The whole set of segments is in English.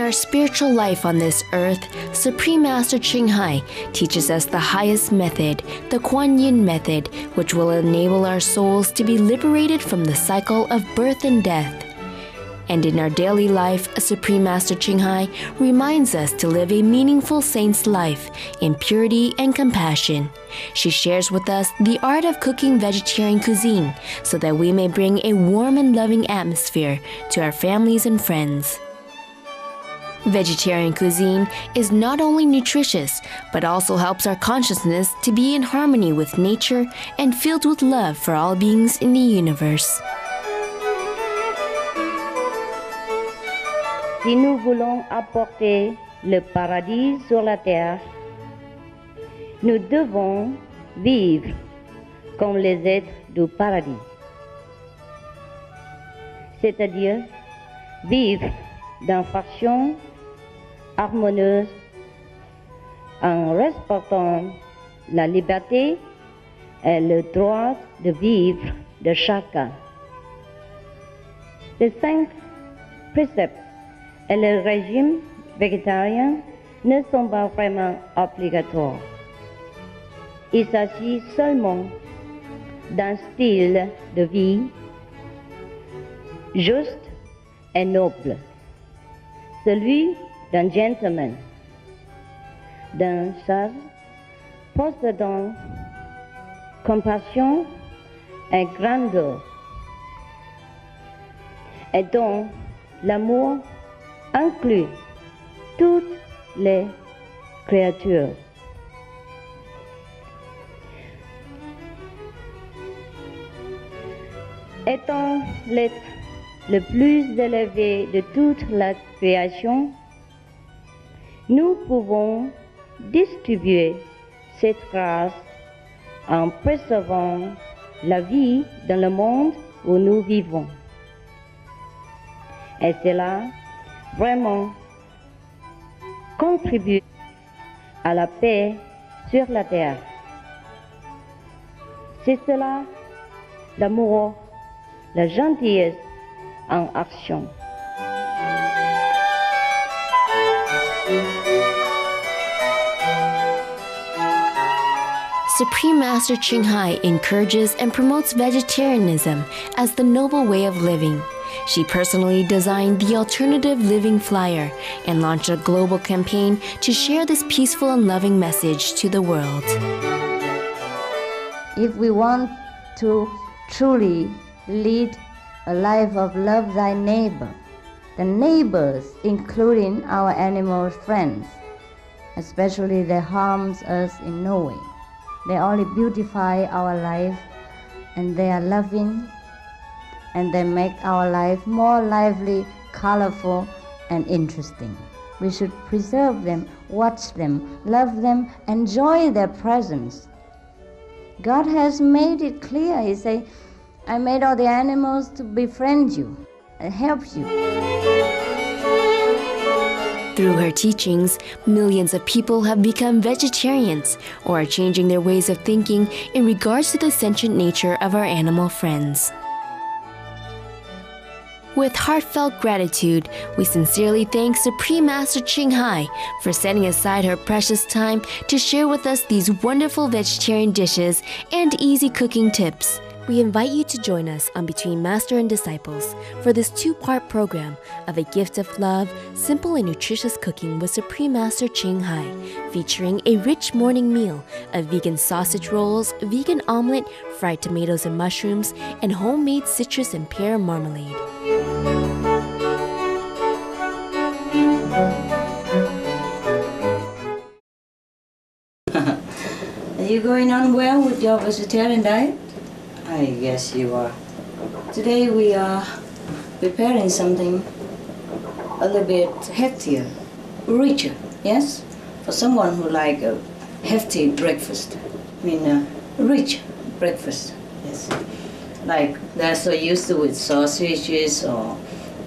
our spiritual life on this earth, Supreme Master Ching Hai teaches us the highest method, the Kuan Yin method, which will enable our souls to be liberated from the cycle of birth and death. And in our daily life, Supreme Master Ching Hai reminds us to live a meaningful saint's life in purity and compassion. She shares with us the art of cooking vegetarian cuisine so that we may bring a warm and loving atmosphere to our families and friends. Vegetarian cuisine is not only nutritious, but also helps our consciousness to be in harmony with nature and filled with love for all beings in the universe. Si nous voulons apporter le paradis sur la terre, nous devons vivre comme les êtres du paradis. C'est-à-dire vivre dans façon harmonieuse en respectant la liberté et le droit de vivre de chacun. Les 5 préceptes et le régime végétarien ne sont pas vraiment obligatoires. Il s'agit seulement d'un style de vie juste et noble, celui d'un gentleman, d'un sage possédant compassion et grandeur, et dont l'amour inclut toutes les créatures. Étant l'être le plus élevé de toute la création, nous pouvons distribuer cette grâce en préservant la vie dans le monde où nous vivons. Et cela vraiment contribue à la paix sur la terre. C'est cela l'amour, la gentillesse en action. Supreme Master Ching Hai encourages and promotes vegetarianism as the noble way of living. She personally designed the Alternative Living Flyer and launched a global campaign to share this peaceful and loving message to the world. If we want to truly lead a life of love thy neighbor, the neighbors, including our animal friends, especially they harms us in no way. They only beautify our life, and they are loving, and they make our life more lively, colorful, and interesting. We should preserve them, watch them, love them, enjoy their presence. God has made it clear. He said, I made all the animals to befriend you and help you. Through her teachings, millions of people have become vegetarians or are changing their ways of thinking in regards to the sentient nature of our animal friends. With heartfelt gratitude, we sincerely thank Supreme Master Ching Hai for setting aside her precious time to share with us these wonderful vegetarian dishes and easy cooking tips. We invite you to join us on Between Master and Disciples for this 2-part program of A Gift of Love, Simple and Nutritious Cooking with Supreme Master Ching Hai, featuring a rich morning meal of vegan sausage rolls, vegan omelette, fried tomatoes and mushrooms, and homemade citrus and pear marmalade. Are you going on well with your vegetarian diet? I guess you are. Today we are preparing something a little bit heftier, richer, yes? For someone who like a hefty breakfast, rich breakfast, yes. Like they're so used to with sausages or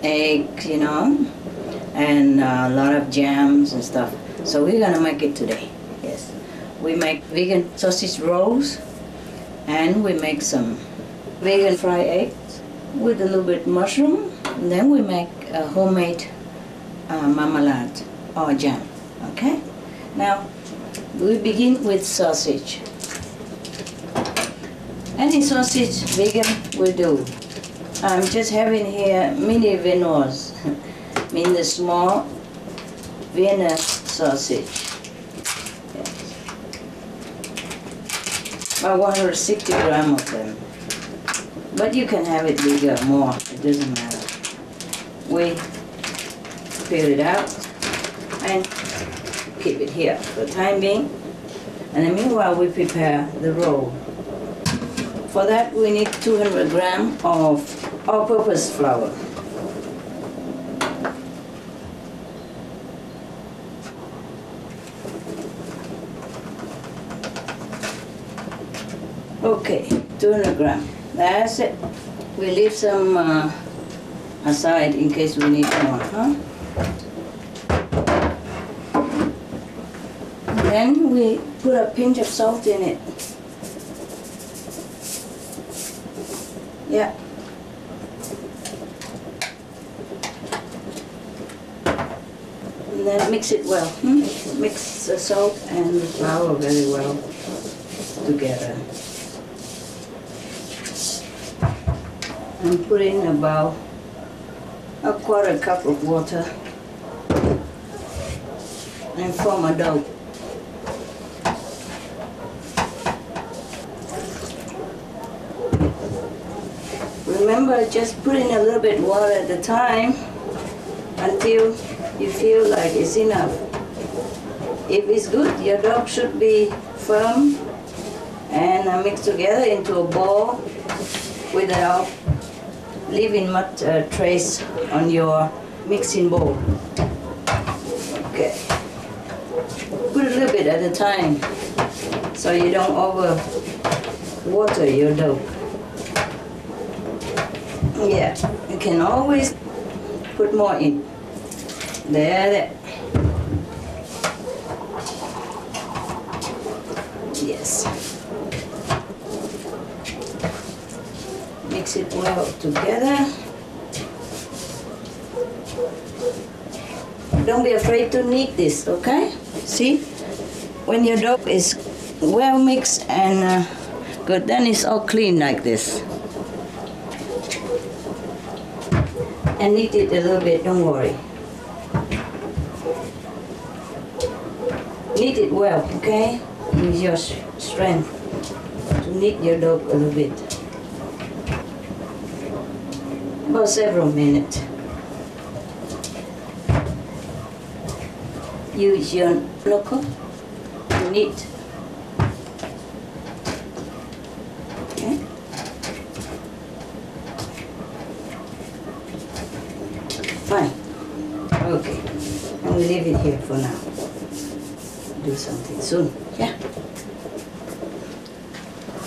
eggs, and a lot of jams and stuff. So we're gonna make it today, yes. We make vegan sausage rolls, and we make some vegan fried eggs with a little bit mushroom. And then we make a homemade marmalade or jam. Okay? Now, we begin with sausage. Any sausage vegan will do. I'm just having here mini Viennese, mean the small Viennese sausage. Yes. About 160 grams of them. But you can have it bigger, more, it doesn't matter. We peel it out and keep it here for the time being. And then meanwhile we prepare the roll. For that we need 200 grams of all-purpose flour. Okay, 200 grams. That's it. We leave some aside in case we need more, huh? Then we put a pinch of salt in it. Yeah. And then mix it well. Mix the salt and the flour very well together. And put in about a quarter cup of water and form a dough. Remember, just put in a little bit water at a time until you feel like it's enough. If it's good, your dough should be firm and mixed together into a ball without leaving much trace on your mixing bowl. Okay. Put a little bit at a time so you don't over water your dough. Yeah, you can always put more in. There. Yes. Mix it well together. Don't be afraid to knead this, okay? See? When your dough is well mixed and good, then it's all clean like this. And knead it a little bit, don't worry. Knead it well, okay? Use your strength to knead your dough a little bit. About several minutes. Use your knuckle to knead. Okay? Fine. Okay. And we leave it here for now. Do something soon. Yeah.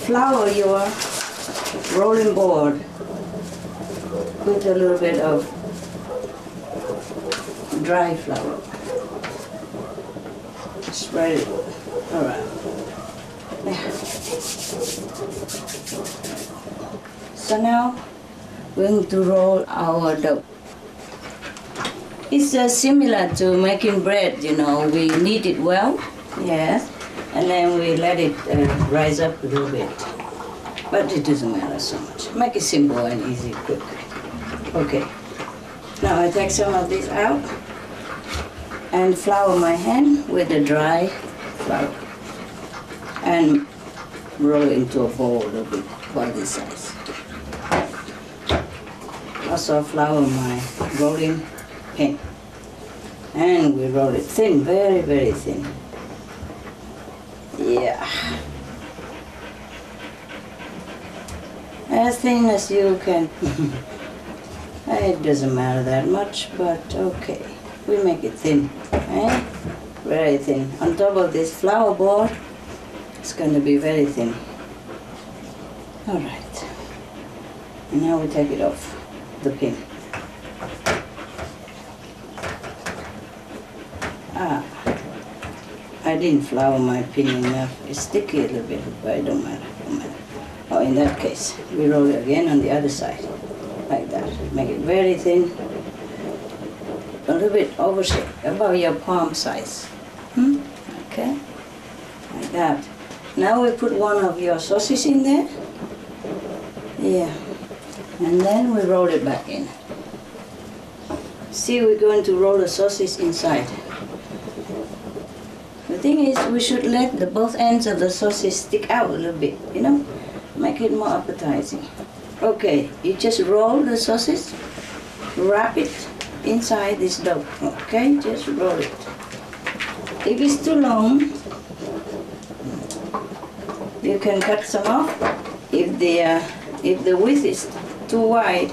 Flour your rolling board. Put a little bit of dry flour. Spread it around. Yeah. So now we're going to roll our dough. It's similar to making bread, you know. We knead it well, yes, and then we let it rise up a little bit. But it doesn't matter so much. Make it simple and easy, quick. Okay. Now I take some of this out and flour my hand with the dry flour and roll it into a ball a little bit, about this size. Also flour my rolling pin. And we roll it thin, very, very thin. Yeah. As thin as you can. It doesn't matter that much, but okay. We make it thin, eh? Very thin. On top of this flour board, it's going to be very thin. All right. And now we take it off the pin. I didn't flour my pin enough. It's sticky a little bit, but it don't matter. Oh, in that case, we roll it again on the other side, like that. Make it very thin. a little bit oversized, about your palm size. Okay, like that. Now we put one of your sausage in there. Yeah, and then we roll it back in. See, we're going to roll the sausage inside. The thing is, we should let the both ends of the sausage stick out a little bit, you know, make it more appetizing. Okay, you just roll the sausage, wrap it inside this dough. Okay, just roll it. If it's too long, you can cut some off. If the width is too wide,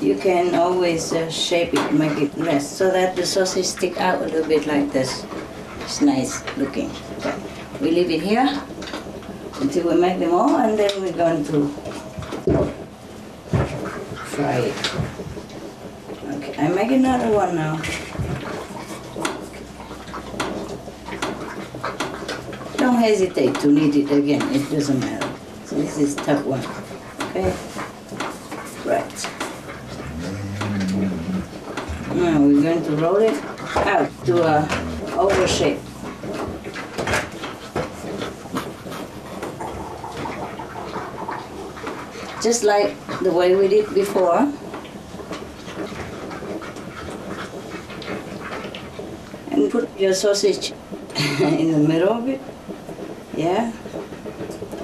you can always shape it, make it less, so that the sausage stick out a little bit like this. It's nice looking. Okay. We leave it here until we make them all, and then we're going to fry it. Okay, I make another one now. Don't hesitate to knead it again, it doesn't matter. So this is tough one. Okay? Right. Now we're going to roll it out to a oval shape. Just like the way we did before. And put your sausage in the middle of it. Yeah.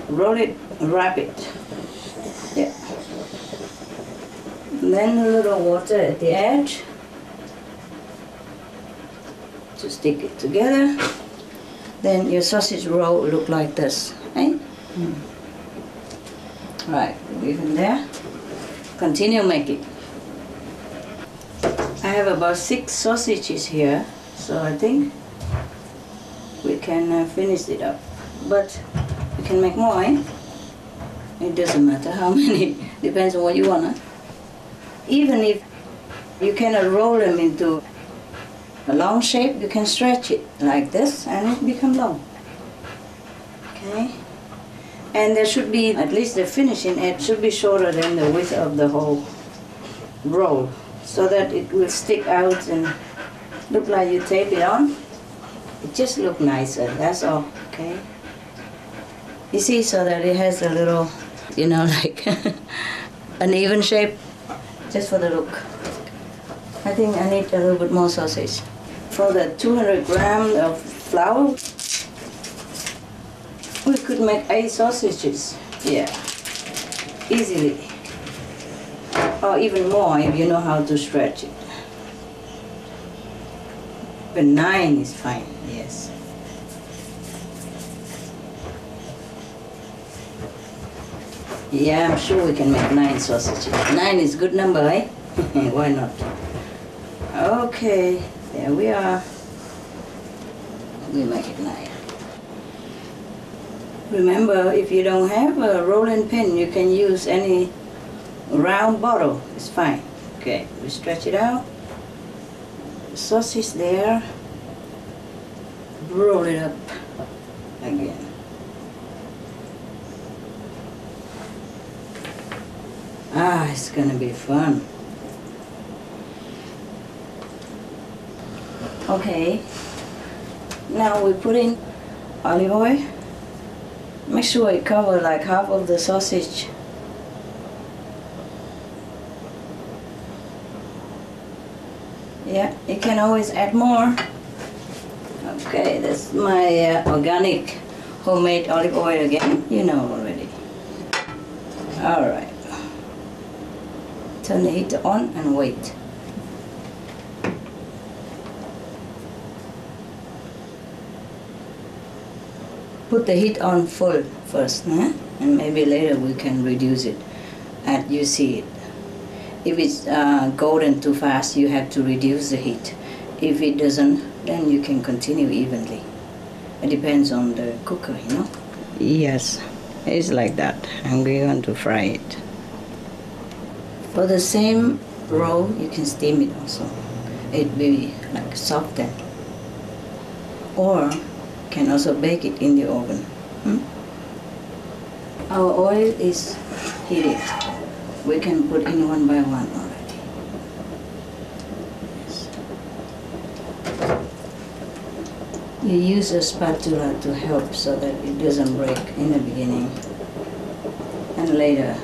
Roll it, wrap it. Yeah. And then a little water at the edge to stick it together. Then your sausage roll will look like this. Eh? Right, leave it there. Continue making. I have about 6 sausages here, so I think we can finish it up. But we can make more, eh? It doesn't matter how many, depends on what you want. Huh? Even if you cannot roll them into a long shape, you can stretch it like this and it becomes long. Okay? And there should be, at least the finishing edge should be shorter than the width of the whole roll, so that it will stick out and look like you tape it on. It just looks nicer, that's all, okay? You see, so that it has a little, you know, like an even shape, just for the look. I think I need a little bit more sausage. For the 200 grams of flour, we could make 8 sausages, yeah, easily. Or even more if you know how to stretch it. But 9 is fine, yes. Yeah, I'm sure we can make 9 sausages. 9 is a good number, eh? Why not? Okay, there we are. We make it 9. Remember, if you don't have a rolling pin, you can use any round bottle. It's fine. Okay, we stretch it out. Sausage there. Roll it up again. Ah, it's gonna be fun. Okay, now we put in olive oil. Make sure it covers like half of the sausage. Yeah, you can always add more. Okay, that's my organic homemade olive oil again. You know already. All right. Turn the heat on and wait. Put the heat on full first, huh? And maybe later we can reduce it as you see it. If it's golden too fast, you have to reduce the heat. If it doesn't, then you can continue evenly. It depends on the cooker, you know? Yes, it's like that. And we're going to fry it. For the same roll, you can steam it also. It will be like softened. Or can also bake it in the oven. Our oil is heated. We can put in one by one already. Yes. You use a spatula to help so that it doesn't break in the beginning. And later,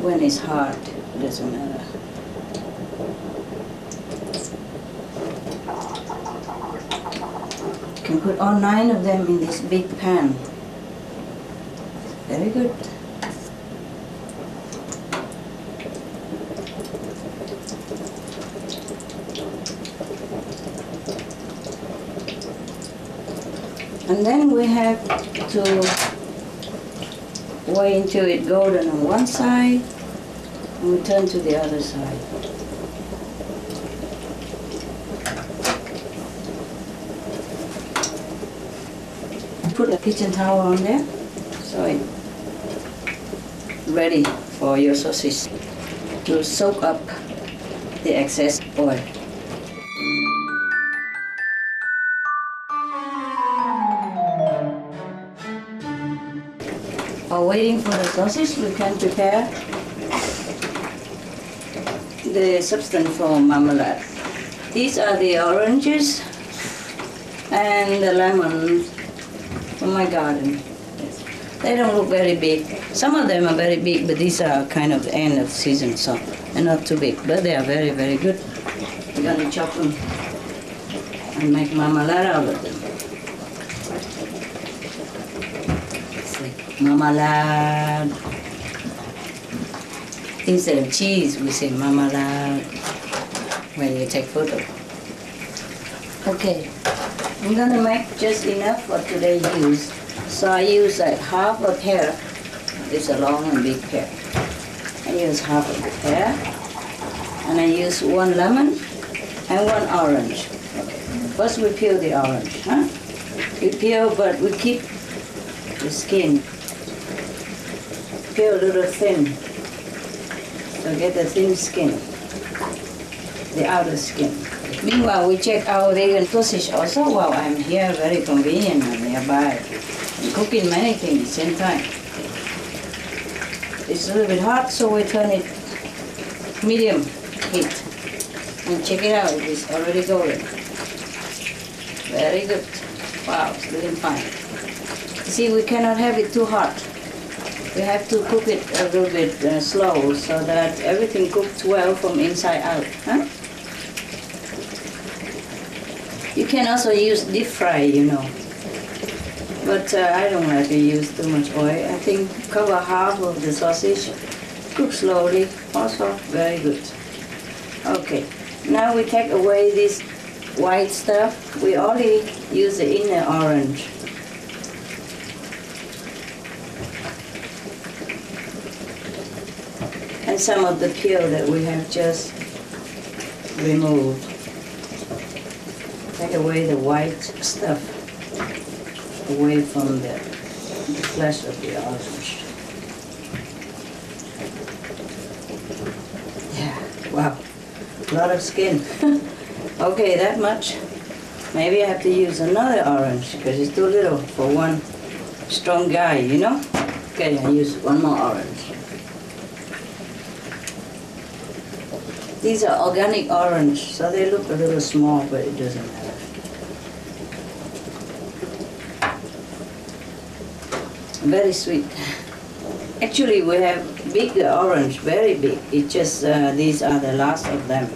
when it's hard, it doesn't matter. You can put all 9 of them in this big pan. Very good. And then we have to wait until it's golden on one side, and we turn to the other side. Put a kitchen towel on there, so it's ready for your sausage to soak up the excess oil. While waiting for the sausage, we can prepare the substance for marmalade. These are the oranges and the lemons from my garden. Yes. They don't look very big. Some of them are very big, but these are kind of the end of season, so they're not too big, but they are very, very good. We're gonna chop them and make marmalade out of them. Marmalade. Instead of cheese, we say marmalade when you take photo. Okay, I'm gonna make just enough for today's use. So I use like half a pear. It's a long and big pear. I use half of the pear, and I use 1 lemon and 1 orange. Okay. First we peel the orange, huh? We peel, but we keep the skin. Peel a little thin, so get the thin skin, the outer skin. Meanwhile, we check our vegan sausage also while I'm here, very convenient and nearby. I'm cooking many things at the same time. It's a little bit hot, so we turn it medium heat. And check it out, it's already golden. Very good. Wow, it's looking fine. See, we cannot have it too hot. We have to cook it a little bit slow so that everything cooks well from inside out. Huh? You can also use deep fry, you know. But I don't like to use too much oil. I think cover half of the sausage, cook slowly, also very good. Okay, now we take away this white stuff. We only use the inner orange. And some of the peel that we have just removed. Take away the white stuff away from the flesh of the orange. Yeah, wow, a lot of skin. Okay, that much. Maybe I have to use another orange because it's too little for one strong guy, you know? Okay, I use 1 more orange. These are organic orange, so they look a little small, but it doesn't matter. Very sweet. Actually, we have big orange, very big. It's just these are the last of them.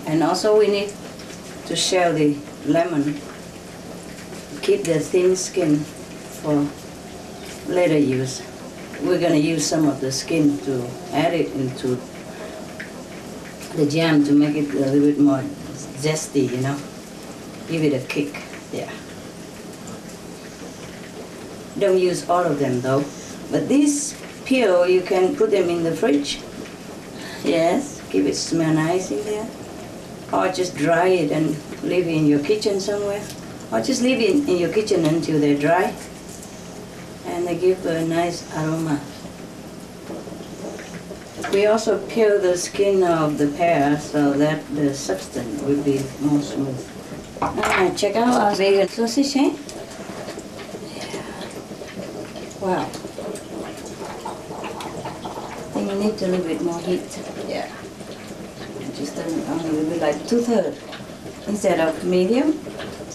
And also we need to shell the lemon. Keep the thin skin for later use. We're going to use some of the skin to add it into the jam to make it a little bit more zesty, you know. Give it a kick, yeah. Don't use all of them though. But these peel, you can put them in the fridge. Yes, keep it smell nice in there. Or just dry it and leave it in your kitchen somewhere. Or just leave it in your kitchen until they're dry. And they give a nice aroma. We also peel the skin of the pear so that the substance will be more smooth. Check out our vegan sausage, eh? Yeah. Wow. I think you need a little bit more heat. Yeah. Just only will be like 2/3. Instead of medium,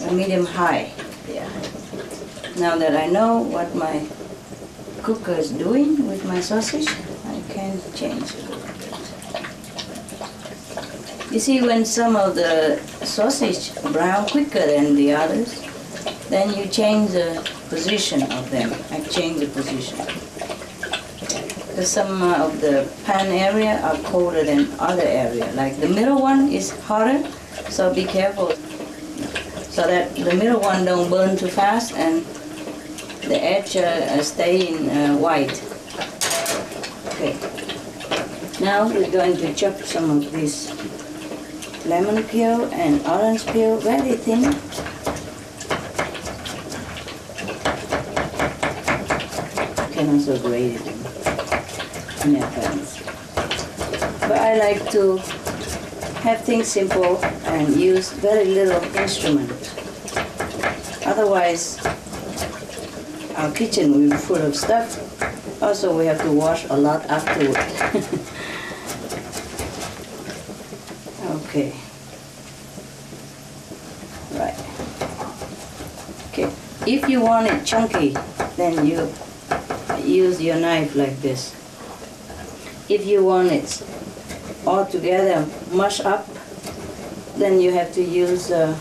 a medium high. Yeah. Now that I know what my cooker is doing with my sausage, I can change it a little bit. You see, when some of the sausage brown quicker than the others, then you change the position of them. I change the position. Because some of the pan area are colder than other area. Like the middle one is hotter, so be careful so that the middle one don't burn too fast and the edge stay in white. Okay. Now we're going to chop some of this lemon peel and orange peel very thin. You can also grate it in advance. But I like to have things simple and use very little instrument. Otherwise, our kitchen will be full of stuff. Also, we have to wash a lot afterward. Okay. Right. Okay. If you want it chunky, then you use your knife like this. If you want it all together mush up, then you have to use a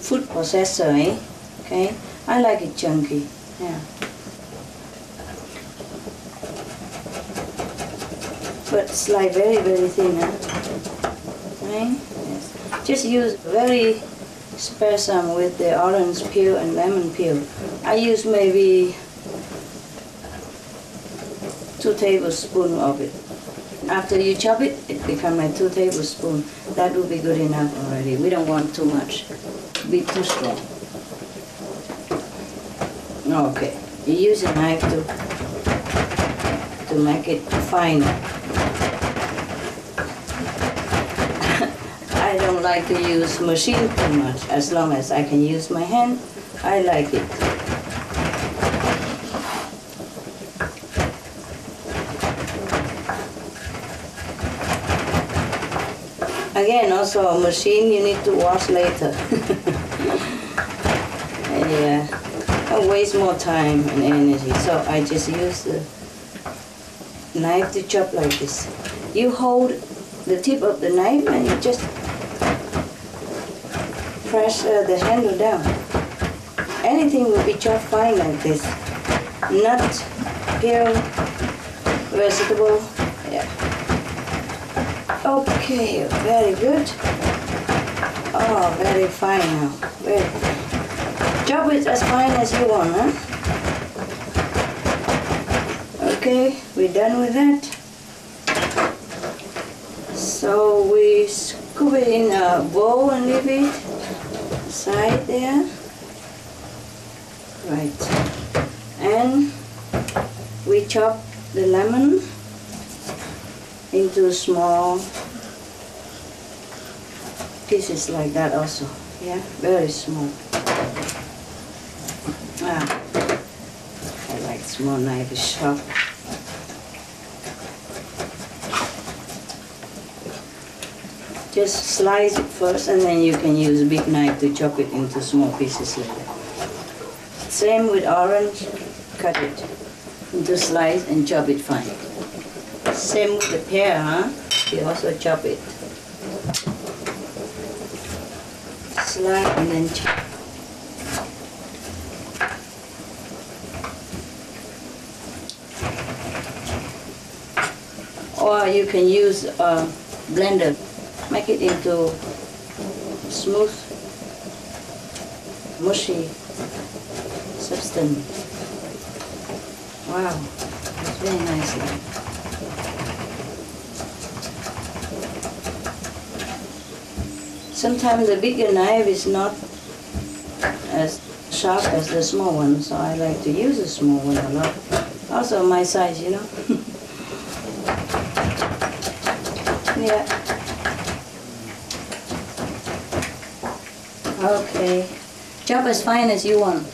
food processor, eh? Okay. I like it chunky. Yeah. But slice very, very thin, huh? Right? Yes. Just use very sparsome with the orange peel and lemon peel. I use maybe 2 tablespoons of it. After you chop it, it becomes like 2 tablespoons. That will be good enough already. We don't want too much. Be too strong. Okay. You use a knife to make it fine. I don't like to use machine too much. As long as I can use my hand, I like it. Again, also a machine you need to wash later. Yeah, I waste more time and energy, so I just use the knife to chop like this. You hold the tip of the knife and you just press the handle down. Anything will be chopped fine like this. Nut, peel, vegetable, yeah. Okay, very good. Oh, very fine now. Very fine. Chop it as fine as you want, huh? Okay, we're done with that. So we scoop it in a bowl and leave it aside there. Right. And we chop the lemon into small pieces like that also. Yeah, very small. I like small knife, it's sharp. Just slice it first and then you can use a big knife to chop it into small pieces later. Same with orange, cut it into slice and chop it fine. Same with the pear, huh? You also chop it. Slice and then chop. Or you can use a blender. Make it into smooth, mushy substance. Wow, it's very nice. Sometimes the bigger knife is not as sharp as the small one, so I like to use the small one a lot. Also my size, you know. Yeah. Okay. Chop as fine as you want.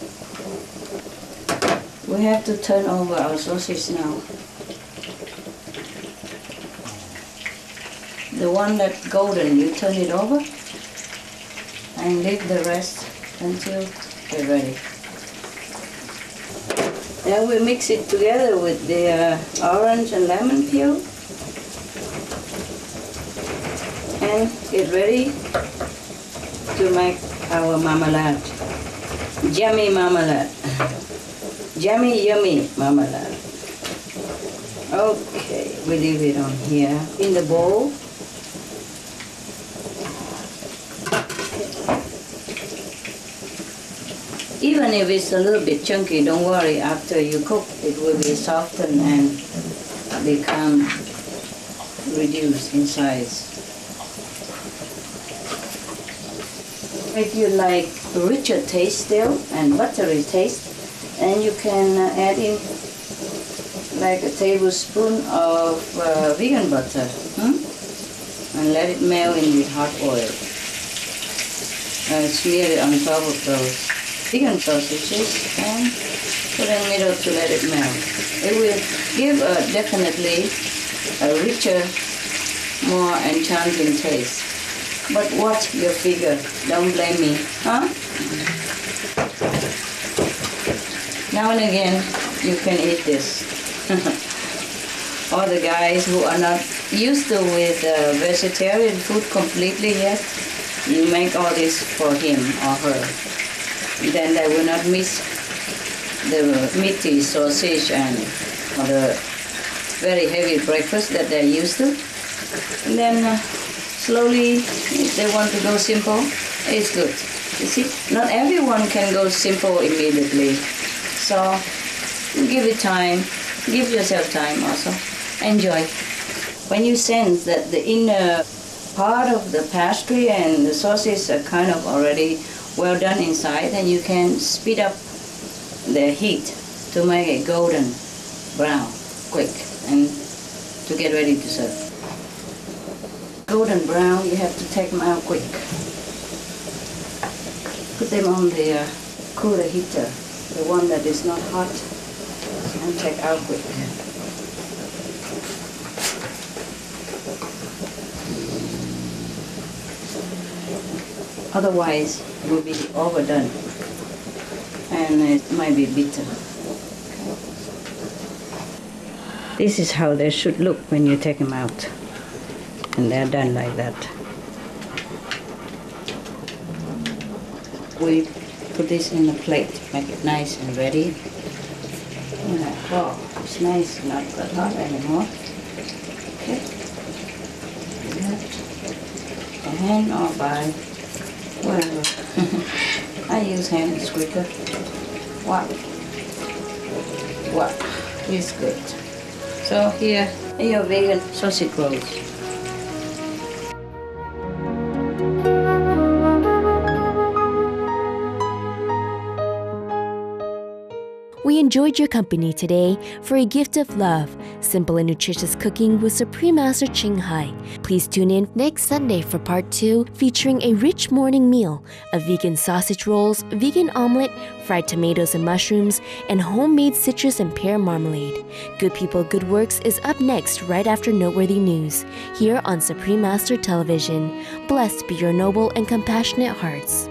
We have to turn over our sausage now. The one that's golden, you turn it over and leave the rest until they're ready. Then we mix it together with the orange and lemon peel and get ready to make our marmalade. Yummy marmalade. Yummy marmalade. Okay, we leave it on here in the bowl. Even if it's a little bit chunky, don't worry, after you cook it will be softened and become reduced in size. If you like richer taste still and buttery taste, then you can add in like a tablespoon of vegan butter and let it melt in with hot oil. Smear it on top of those vegan sausages and put in the middle to let it melt. It will give definitely a richer, more enchanting taste. But watch your figure, don't blame me, huh? Now and again, you can eat this. Or the guys who are not used to with vegetarian food completely yet, you make all this for him or her. Then they will not miss the meaty sausage and or the very heavy breakfast that they're used to. And then slowly, if they want to go simple, it's good. You see, not everyone can go simple immediately. So give it time, give yourself time also. Enjoy. When you sense that the inner part of the pastry and the sausage are kind of already well done inside, then you can speed up the heat to make it golden brown quick and to get ready to serve. Golden brown, you have to take them out quick. Put them on the cooler heater, the one that is not hot, and take out quick. Otherwise, it will be overdone and it might be bitter. This is how they should look when you take them out. And they're done like that. We put this in a plate, make it nice and ready. Wow, it's nice, not that hot anymore. Okay. A hand or by whatever. I use hand, it's quicker. Wow. Wow, it's good. So here are your vegan sausage rolls. We enjoyed your company today for a gift of love, simple and nutritious cooking with Supreme Master Ching Hai. Please tune in next Sunday for part 2 featuring a rich morning meal of vegan sausage rolls, vegan omelette, fried tomatoes and mushrooms, and homemade citrus and pear marmalade. Good People, Good Works is up next right after Noteworthy News here on Supreme Master Television. Blessed be your noble and compassionate hearts.